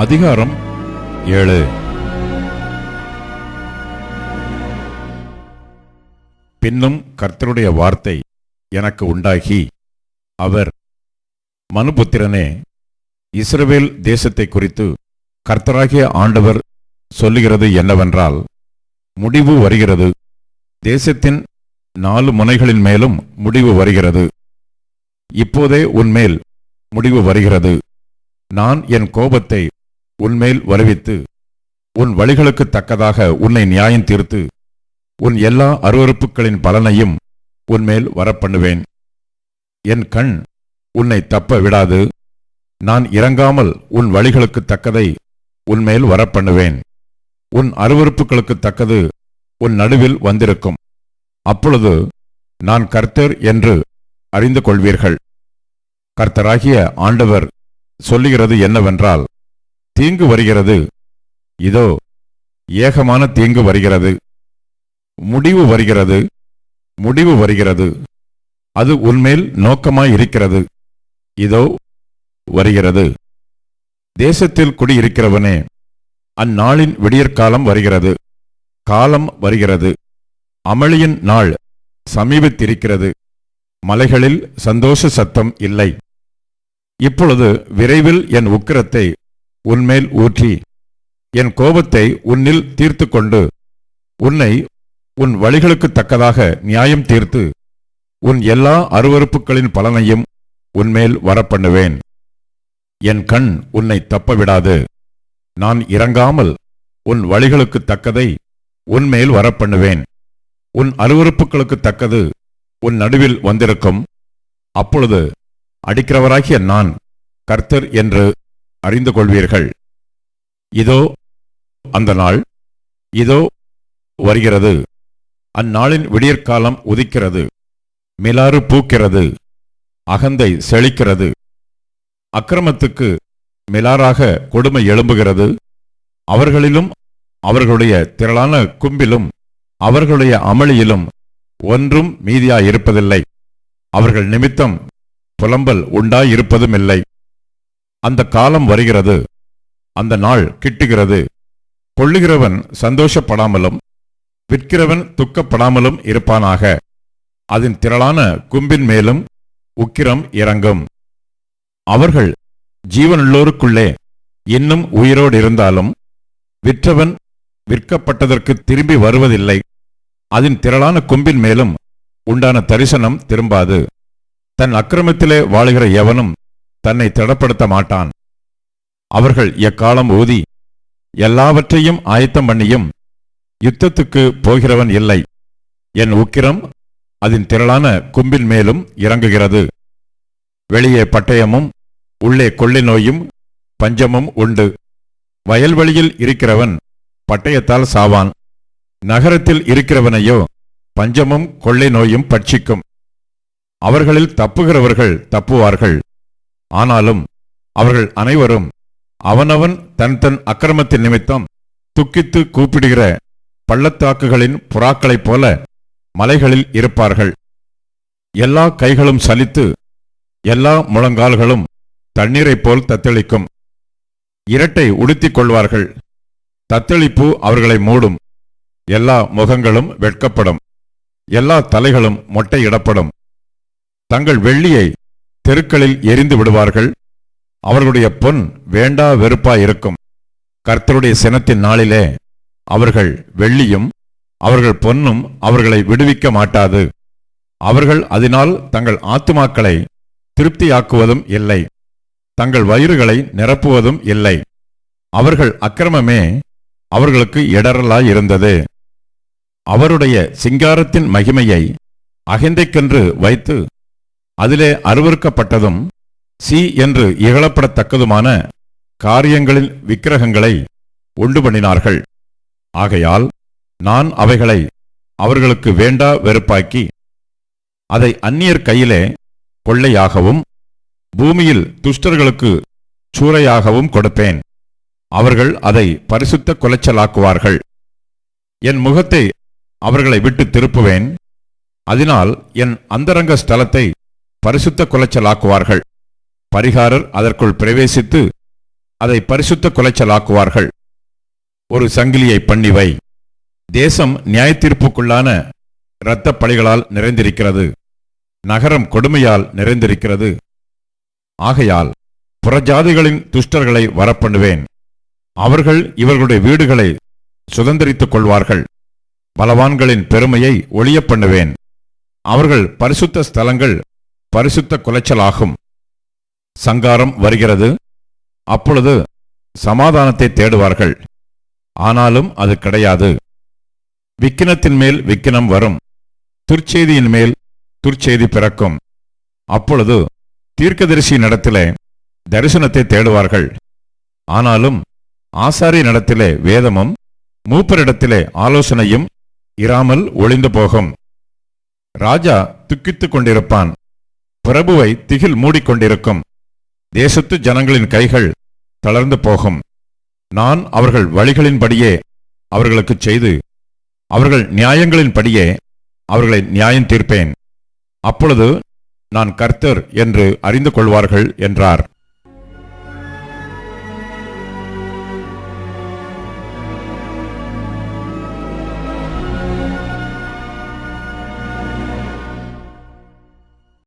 அதிகாரம் 7. பின்னும் கர்த்தருடைய வார்த்தை எனக்கு உண்டாகி, அவர், மனுபுத்திரனே, இஸ்ரவேல் தேசத்தை குறித்து கர்த்தராகிய ஆண்டவர் சொல்லுகிறது என்னவென்றால், முடிவு வருகிறது, தேசத்தின் 4 முனைகளின் மேலும் முடிவு வருகிறது. இப்போதே உன்மேல் முடிவு வருகிறது. நான் என் கோபத்தை உன்மேல் வருவித்து, உன் வழிகளுக்கு தக்கதாக உன்னை நியாயம் தீர்த்து, உன் எல்லா அருவருப்புகளின் பலனையும் உன்மேல் வரப்பண்ணுவேன். என் கண் உன்னை தப்ப விடாது. நான் இறங்காமல் உன் வழிகளுக்கு தக்கதை உன்மேல் வரப்பண்ணுவேன். உன் அருவருப்புகளுக்கு தக்கது உன் நடுவில் வந்திருக்கும். அப்பொழுது நான் கர்த்தர் என்று அறிந்து கொள்வீர்கள். கர்த்தராகிய ஆண்டவர் சொல்லுகிறது என்னவென்றால், தீங்கு வருகிறது, இதோ ஏகமான தீங்கு வருகிறது. முடிவு வருகிறது, முடிவு வருகிறது, அது உன்மேல் நோக்கமாயிருக்கிறது, இதோ வருகிறது. தேசத்தில் குடியிருக்கிறவனே, அந்நாளின் விடியற்காலம் வருகிறது, காலம் வருகிறது, அமளியின் நாள் சமீபத்திருக்கிறது. மலைகளில் சந்தோஷ சத்தம் இல்லை. இப்பொழுது விரைவில் என் உக்கிரத்தை உன்மேல் ஊற்றி, என் கோபத்தை உன்னில் தீர்த்து கொண்டு, உன்னை உன் வழிகளுக்கு தக்கதாக நியாயம் தீர்த்து, உன் எல்லா அருவருப்புகளின் பலனையும் உன்மேல் வரப்பண்ணுவேன். என் கண் உன்னை தப்பவிடாது. நான் இறங்காமல் உன் வழிகளுக்கு தக்கதை உன்மேல் வரப்பண்ணுவேன். உன் அருவருப்புகளுக்கு தக்கது உன் நடுவில் வந்திருக்கும். அப்பொழுது அடிக்கிறவராகிய நான் கர்த்தர் என்று அறிந்து கொள்வீர்கள். இதோ அந்த நாள், இதோ வருகிறது. அந்நாளின் விடியற்காலம் உதிக்கிறது, மிலாறு பூக்கிறது, அகந்தை செழிக்கிறது. அக்கிரமத்துக்கு மிலாறாக கொடுமை எழும்புகிறது. அவர்களிலும் அவர்களுடைய திரளான கும்பிலும் அவர்களுடைய அமளியிலும் ஒன்றும் மீதியாயிருப்பதில்லை. அவர்கள் நிமித்தம் புலம்பல் உண்டாயிருப்பதுமில்லை. அந்த காலம் வருகிறது, அந்த நாள் கிட்டுகிறது. கொள்ளுகிறவன் சந்தோஷப்படாமலும் விற்கிறவன் துக்கப்படாமலும் இருப்பானாக. அதன் திரளான கும்பின் மேலும் உக்கிரம் இறங்கும். அவர்கள் ஜீவனுள்ளோருக்குள்ளே இன்னும் உயிரோடு இருந்தாலும் விற்றவன் விற்கப்பட்டதற்கு திரும்பி வருவதில்லை. அதன் திரளான கும்பின் மேலும் உண்டான தரிசனம் திரும்பாது. தன் அக்கிரமத்திலே வாழுகிற எவனும் தன்னை திடப்படுத்த மாட்டான். அவர்கள் எக்காலம் ஊதி எல்லாவற்றையும் ஆயத்தம் பண்ணியும் யுத்தத்துக்கு போகிறவன் இல்லை. என் உக்கிரம் அதன் திரளான கும்பின் மேலும் இறங்குகிறது. வெளியே பட்டயமும் உள்ளே கொள்ளை நோயும் பஞ்சமும் உண்டு. வயல்வெளியில் இருக்கிறவன் பட்டயத்தால் சாவான். நகரத்தில் இருக்கிறவனையோ பஞ்சமும் கொள்ளை நோயும் பட்சிக்கும். அவர்களில் தப்புகிறவர்கள் தப்புவார்கள். ஆனாலும் அவர்கள் அனைவரும் அவனவன் தன் தன் அக்கிரமத்தின் நிமித்தம் துக்கித்து கூப்பிடுகிற பள்ளத்தாக்குகளின் புறாக்களைப் போல மலைகளில் இருப்பார்கள். எல்லா கைகளும் சலித்து எல்லா முழங்கால்களும் தண்ணீரைப் போல் தத்தளிக்கும். இரட்டை உடுத்திக் கொள்வார்கள். தத்தளிப்பு அவர்களை மூடும். எல்லா முகங்களும் வெட்கப்படும். எல்லா தலைகளும் மொட்டையிடப்படும். தங்கள் வெள்ளியை தெருக்களில் எரிந்து விடுவார்கள். அவர்களுடைய பொன் வேண்டா வெறுப்பாயிருக்கும். கர்த்தருடைய சினத்தின் நாளிலே அவர்கள் வெள்ளியும் அவர்கள் பொன்னும் அவர்களை விடுவிக்க மாட்டாது. அவர்கள் அதனால் தங்கள் ஆத்துமாக்களை திருப்தியாக்குவதும் இல்லை, தங்கள் வயிறுகளை நிரப்புவதும் இல்லை. அவர்கள் அக்கிரமமே அவர்களுக்கு இடரலாயிருந்தது. அவருடைய சிங்காரத்தின் மகிமையை அகிந்தைக்கென்று வைத்து அதிலே அருவருக்கப்பட்டதும் சி என்று இகழப்படத்தக்கதுமான காரியங்களின் விக்கிரகங்களை உண்டு பண்ணினார்கள். ஆகையால் நான் அவைகளை அவர்களுக்கு வேண்டா வெறுப்பாக்கி அதை அந்நியர் கையிலே கொள்ளையாகவும் பூமியில் துஷ்டர்களுக்கு சூறையாகவும் கொடுப்பேன். அவர்கள் அதை பரிசுத்த குலைச்சலாக்குவார்கள். என் முகத்தை அவர்களை விட்டு திருப்புவேன். அதனால் என் அந்தரங்க ஸ்தலத்தை பரிசுத்த குலைச்சலாக்குவார்கள். பரிகாரர் அதற்குள் பிரவேசித்து அதை பரிசுத்த குலைச்சலாக்குவார்கள். ஒரு சங்கிலியை பண்ணிவை. தேசம் நியாயத்தீர்ப்புக்குள்ளான இரத்தப் பழிகளால் நிறைந்திருக்கிறது. நகரம் கொடுமையால் நிறைந்திருக்கிறது. ஆகையால் புறஜாதிகளின் துஷ்டர்களை வரப்பண்ணுவேன். அவர்கள் இவர்களுடைய வீடுகளை சுதந்தரித்துக் கொள்வார்கள். பலவான்களின் பெருமையை ஒழிய பண்ணுவேன். அவர்கள் பரிசுத்த ஸ்தலங்கள் பரிசுத்த குலைச்சலாகும். சங்காரம் வருகிறது. அப்பொழுது சமாதானத்தை தேடுவார்கள். ஆனாலும் அது கிடையாது. விக்கினத்தின் மேல் விக்கினம் வரும். துர்ச்செய்தியின் மேல் துர்ச்செய்தி பிறக்கும். அப்பொழுது தீர்க்கதரிசியினிடத்திலே தரிசனத்தை தேடுவார்கள். ஆனாலும் ஆசாரியனிடத்திலே வேதமும் மூப்பரிடத்திலே ஆலோசனையும் இராமல் ஒளிந்து போகும். ராஜா துக்கித்துக் கொண்டிருப்பான். பிரபுவை திகில் மூடிக்கொண்டிருக்கும். தேசத்து ஜனங்களின் கைகள் தளர்ந்து போகும். நான் அவர்கள் வழிகளின்படியே அவர்களுக்குச் செய்து அவர்கள் நியாயங்களின்படியே அவர்களை நியாயம் தீர்ப்பேன். அப்பொழுது நான் கர்த்தர் என்று அறிந்து கொள்வார்கள் என்றார்.